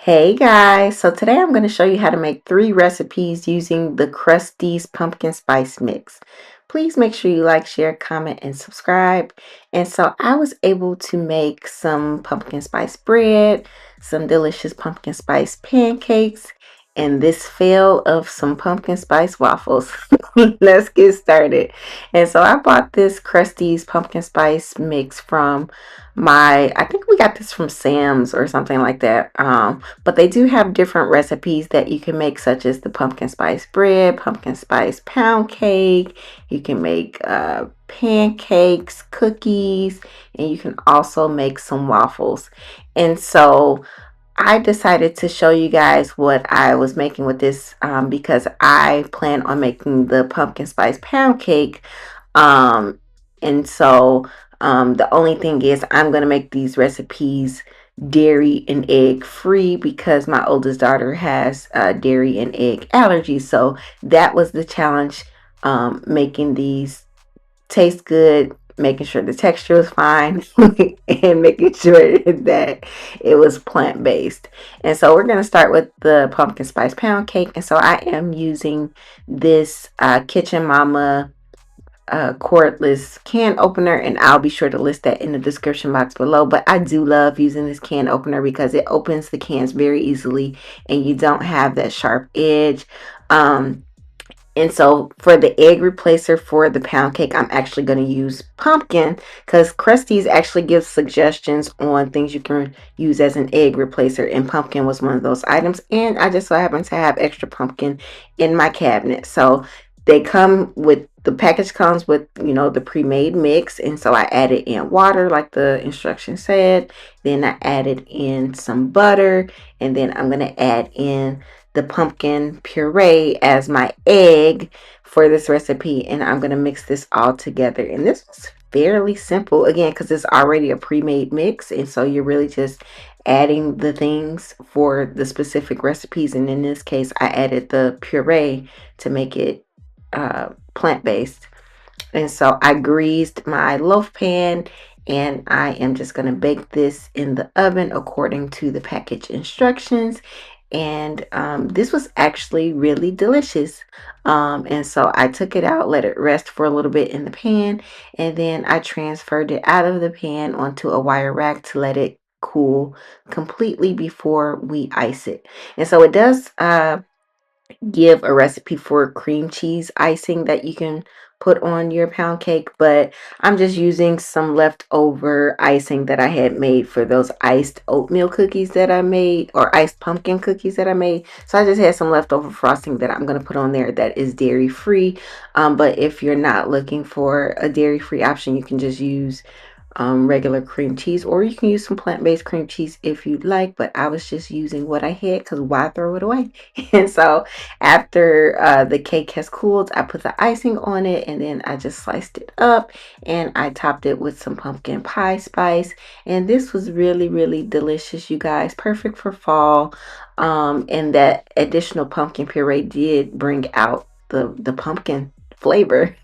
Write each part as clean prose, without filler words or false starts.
Hey guys, so today I'm going to show you how to make 3 recipes using the Krusteaz Pumpkin Spice mix. Please make sure you like, share, comment, and subscribe. And so I was able to make some pumpkin spice bread, some delicious pumpkin spice pancakes, and this fail of some pumpkin spice waffles. Let's get started. And so I bought this Krusteaz Pumpkin Spice mix from I think we got this from Sam's or something like that. But they do have different recipes that you can make, such as the pumpkin spice bread, pumpkin spice pound cake. You can make pancakes, cookies, and you can also make some waffles. And so I decided to show you guys what I was making with this because I plan on making the pumpkin spice pound cake. Um, and so the only thing is I'm going to make these recipes dairy and egg free because my oldest daughter has dairy and egg allergies. So that was the challenge, making these taste good, making sure the texture was fine, and making sure that it was plant-based. And so we're going to start with the pumpkin spice pound cake. And so I am using this Kitchen Mama cordless can opener, and I'll be sure to list that in the description box below. But I do love using this can opener because it opens the cans very easily and you don't have that sharp edge. And so for the egg replacer for the pound cake, I'm actually going to use pumpkin because Krusteaz actually gives suggestions on things you can use as an egg replacer, and pumpkin was one of those items. And I just so happen to have extra pumpkin in my cabinet. So the package comes with, the pre-made mix. And so I added in water like the instructions said. Then I added in some butter, and then I'm going to add in the pumpkin puree as my egg for this recipe, and I'm going to mix this all together. And this was fairly simple, again, because it's already a pre-made mix, and so you're really just adding the things for the specific recipes. And in this case, I added the puree to make it plant-based. And so I greased my loaf pan, and I am just going to bake this in the oven according to the package instructions. And this was actually really delicious. And so I took it out, let it rest for a little bit in the pan, and then I transferred it out of the pan onto a wire rack to let it cool completely before we ice it. And so it does give a recipe for cream cheese icing that you can put on your pound cake, but I'm just using some leftover icing that I had made for those iced oatmeal cookies that I made, or iced pumpkin cookies that I made. So I just had some leftover frosting that I'm going to put on there that is dairy free. But if you're not looking for a dairy free option, you can just use regular cream cheese, or you can use some plant-based cream cheese if you'd like. But I was just using what I had because why throw it away? And so after the cake has cooled, I put the icing on it, and then I just sliced it up and I topped it with some pumpkin pie spice. And this was really, really delicious, you guys. Perfect for fall. And that additional pumpkin puree did bring out the pumpkin flavor,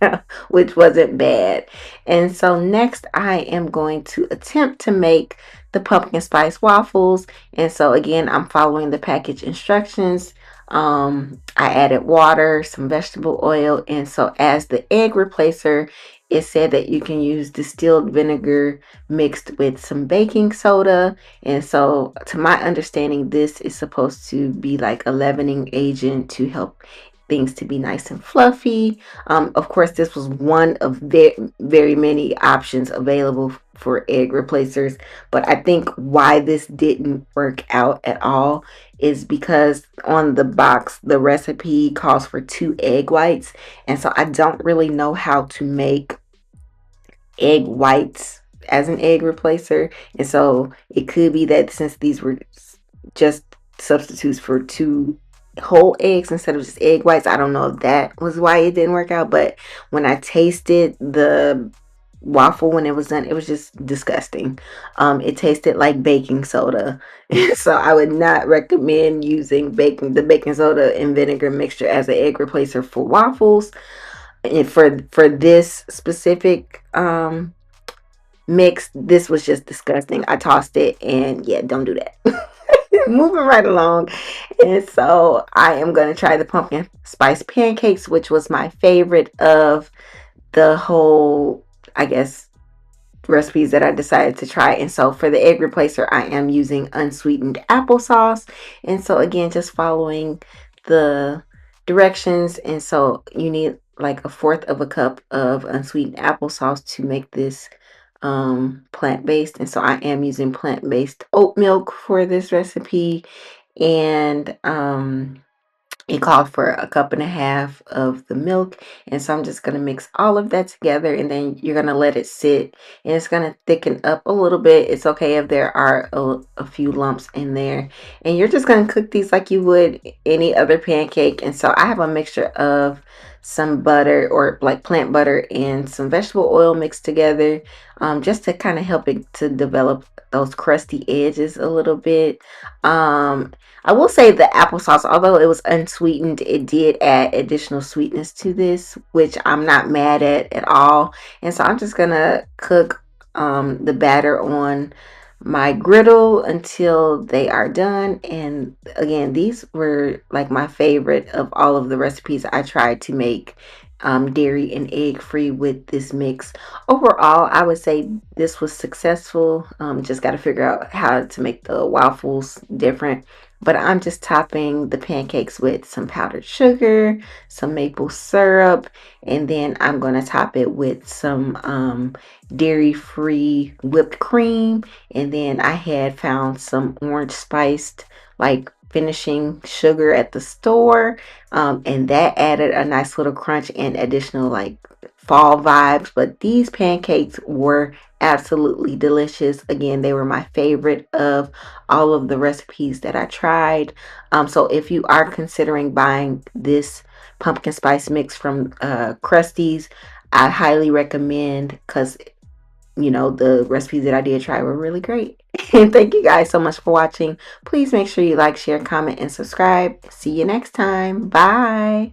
which wasn't bad. And so next I am going to attempt to make the pumpkin spice waffles. And so again, I'm following the package instructions. I added water, some vegetable oil, and so as the egg replacer, it said that you can use distilled vinegar mixed with some baking soda. And so to my understanding, this is supposed to be like a leavening agent to help things to be nice and fluffy. Of course, this was one of very, very many options available for egg replacers, but I think why this didn't work out at all is because on the box the recipe calls for 2 egg whites, and so I don't really know how to make egg whites as an egg replacer. And so it could be that since these were just substitutes for 2 whole eggs instead of just egg whites, I don't know if that was why it didn't work out. But when I tasted the waffle when it was done, it was just disgusting. It tasted like baking soda. So I would not recommend using the baking soda and vinegar mixture as an egg replacer for waffles. And for this specific mix, this was just disgusting. I tossed it, and yeah, don't do that. moving right along. And so I am going to try the pumpkin spice pancakes, which was my favorite of the whole, I guess, recipes that I decided to try. And so for the egg replacer, I am using unsweetened applesauce. And so again, just following the directions. And so you need like a fourth of a cup of unsweetened applesauce to make this plant-based. And so I am using plant-based oat milk for this recipe. And it called for a cup and a half of the milk, and so I'm just going to mix all of that together, and then you're going to let it sit, and it's going to thicken up a little bit. It's okay if there are a few lumps in there, and you're just going to cook these like you would any other pancake. And so I have a mixture of some butter, or like plant butter, and some vegetable oil mixed together, just to kind of help it to develop those crusty edges a little bit. I will say the applesauce, although it was unsweetened, it did add additional sweetness to this, which I'm not mad at all. And so I'm just gonna cook the batter on my griddle until they are done. And again, these were like my favorite of all of the recipes I tried to make, dairy and egg free with this mix. Overall, I would say this was successful. Just got to figure out how to make the waffles different. But I'm just topping the pancakes with some powdered sugar, some maple syrup, and then I'm going to top it with some dairy-free whipped cream. And then I had found some orange spiced, like, finishing sugar at the store, and that added a nice little crunch and additional like fall vibes. But these pancakes were absolutely delicious. Again, they were my favorite of all of the recipes that I tried. So if you are considering buying this pumpkin spice mix from Krusteaz, I highly recommend, because the recipes that I did try were really great. And thank you guys so much for watching. Please make sure you like, share, comment, and subscribe. See you next time. Bye.